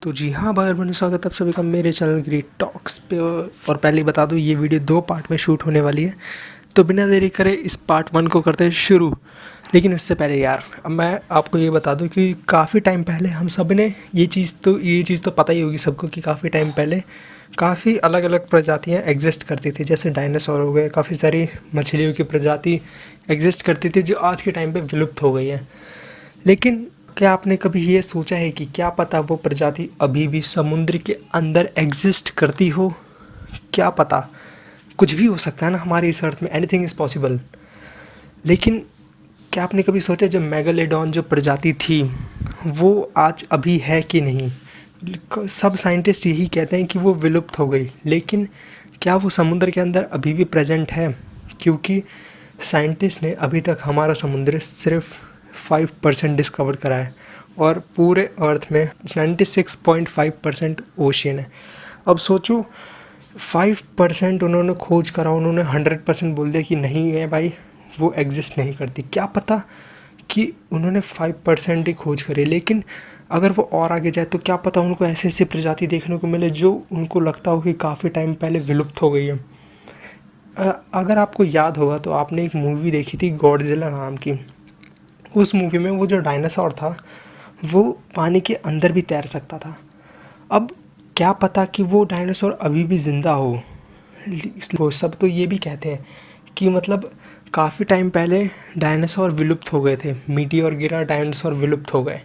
तो जी हाँ, बार बार स्वागत है आप सभी का मेरे चैनल ग्रीट टॉक्स पे। और पहले ही बता दूँ ये वीडियो 2 पार्ट में शूट होने वाली है, तो बिना देरी करे इस पार्ट 1 को करते हैं शुरू। लेकिन उससे पहले यार, अब मैं आपको ये बता दूँ कि काफ़ी टाइम पहले हम सब ने ये चीज़ तो पता ही होगी सबको कि काफ़ी टाइम पहले काफ़ी अलग अलग प्रजातियाँ एग्जिस्ट करती थी। जैसे डायनासोर हो गए, काफ़ी सारी मछलियों की प्रजाति एग्जिस्ट करती थी जो आज के टाइम पर विलुप्त हो गई है। लेकिन क्या आपने कभी ये सोचा है कि क्या पता वो प्रजाति अभी भी समुद्र के अंदर एग्जिस्ट करती हो? क्या पता, कुछ भी हो सकता है ना हमारे इस अर्थ में, एनीथिंग इज़ पॉसिबल। लेकिन क्या आपने कभी सोचा जो मेगालोडॉन जो प्रजाति थी वो आज अभी है कि नहीं? सब साइंटिस्ट यही कहते हैं कि वो विलुप्त हो गई, लेकिन क्या वो समुद्र के अंदर अभी भी प्रेजेंट है? क्योंकि साइंटिस्ट ने अभी तक हमारा समुद्र सिर्फ 5% डिस्कवर करा है और पूरे अर्थ में 96.5% ओशियन है। अब सोचो, 5% उन्होंने खोज करा, उन्होंने 100% बोल दिया कि नहीं है भाई, वो एग्जिस्ट नहीं करती। क्या पता कि उन्होंने 5% ही खोज करे, लेकिन अगर वो और आगे जाए तो क्या पता उनको ऐसे ऐसे प्रजाति देखने को मिले जो उनको लगता हो कि काफ़ी टाइम पहले विलुप्त हो गई है। अगर आपको याद होगा तो आपने एक मूवी देखी थी गॉडजिला नाम की। उस मूवी में वो जो डायनासोर था वो पानी के अंदर भी तैर सकता था। अब क्या पता कि वो डायनासोर अभी भी ज़िंदा हो। वो सब तो ये भी कहते हैं कि मतलब काफ़ी टाइम पहले डायनासोर विलुप्त हो गए थे, मीटियोर गिरा, डायनासोर विलुप्त हो गए।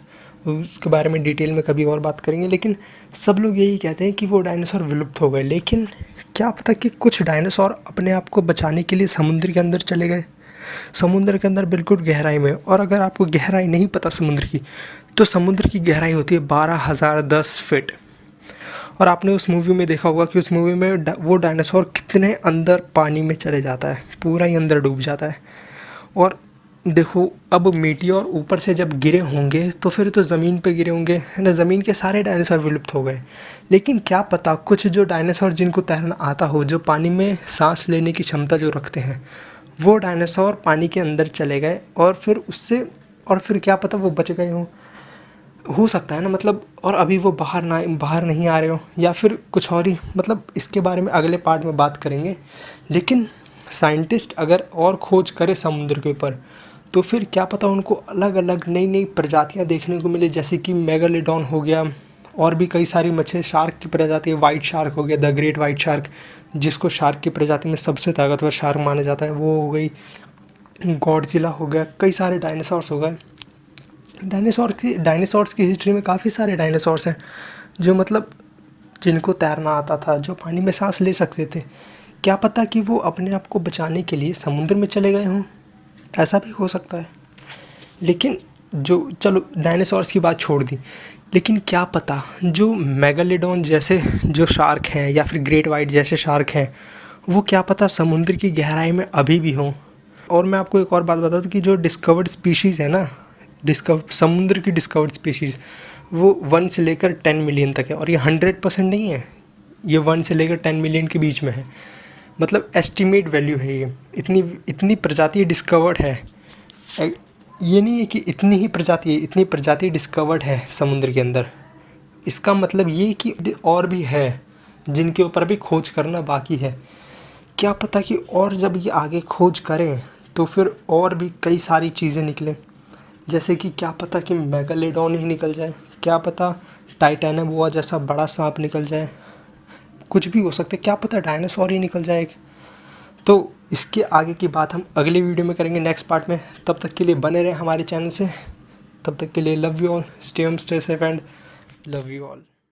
उसके बारे में डिटेल में कभी और बात करेंगे, लेकिन सब लोग यही कहते हैं कि वो डायनासोर विलुप्त हो गए। लेकिन क्या पता कि कुछ डायनासोर अपने आप को बचाने के लिए समुद्र के अंदर चले गए, समुद्र के अंदर बिल्कुल गहराई में। और अगर आपको गहराई नहीं पता समुद्र की, तो समुद्र की गहराई होती है 12,010 फीट। और आपने उस मूवी में देखा होगा कि उस मूवी में वो डायनासोर कितने अंदर पानी में चले जाता है, पूरा ही अंदर डूब जाता है। और देखो, अब मीटियोर ऊपर से जब गिरे होंगे तो फिर तो ज़मीन पे गिरे होंगे, है ना। ज़मीन के सारे डायनासोर विलुप्त हो गए, लेकिन क्या पता कुछ जो डायनासोर जिनको तैरना आता हो, जो पानी में सांस लेने की क्षमता जो रखते हैं, वो डायनासोर पानी के अंदर चले गए और फिर उससे, और फिर क्या पता वो बच गए हों। हो सकता है ना, मतलब, और अभी वो बाहर नहीं आ रहे हो, या फिर कुछ और ही, मतलब इसके बारे में अगले पार्ट में बात करेंगे। लेकिन साइंटिस्ट अगर और खोज करे समुद्र के ऊपर, तो फिर क्या पता उनको अलग अलग नई नई प्रजातियां देखने को मिले, जैसे कि मेगालोडॉन हो गया, और भी कई सारी मछली, शार्क की प्रजाति, वाइट शार्क हो गया, द ग्रेट वाइट शार्क, जिसको शार्क की प्रजाति में सबसे ताकतवर शार्क माना जाता है, वो हो गई। गॉडजिला हो गया, कई सारे डायनासोर्स हो गए। डायनासोर्स की हिस्ट्री में काफ़ी सारे डायनासोर्स हैं जो मतलब जिनको तैरना आता था, जो पानी में सांस ले सकते थे। क्या पता कि वो अपने आप को बचाने के लिए समुद्र में चले गए हों, ऐसा भी हो सकता है। लेकिन जो, चलो डायनासोर्स की बात छोड़ दी, लेकिन क्या पता जो मेगालोडॉन जैसे जो शार्क हैं, या फिर ग्रेट वाइट जैसे शार्क हैं, वो क्या पता समुद्र की गहराई में अभी भी हों। और मैं आपको एक और बात बता दूँ कि जो डिस्कवर्ड स्पीशीज़ है ना, समुद्र की डिस्कवर्ड स्पीशीज़, वो 1 से लेकर 10 मिलियन तक है। और ये 100% नहीं है, ये 1 से लेकर 10 मिलियन के बीच में है, मतलब एस्टिमेट वैल्यू है ये। इतनी इतनी प्रजाति डिस्कवर्ड है, ये नहीं है कि इतनी ही प्रजाति है, इतनी प्रजाति डिस्कवर्ड है समुद्र के अंदर। इसका मतलब ये कि और भी है जिनके ऊपर भी खोज करना बाकी है। क्या पता कि और जब ये आगे खोज करें तो फिर और भी कई सारी चीज़ें निकलें, जैसे कि क्या पता कि मेगालोडॉन ही निकल जाए, क्या पता टाइटैनोबोआ जैसा बड़ा सांप निकल जाए, कुछ भी हो सकता है, क्या पता डायनासोर ही निकल जाए। तो इसके आगे की बात हम अगले वीडियो में करेंगे, नेक्स्ट पार्ट में। तब तक के लिए बने रहें हमारे चैनल से। तब तक के लिए love you all, stay home, stay safe and love you all.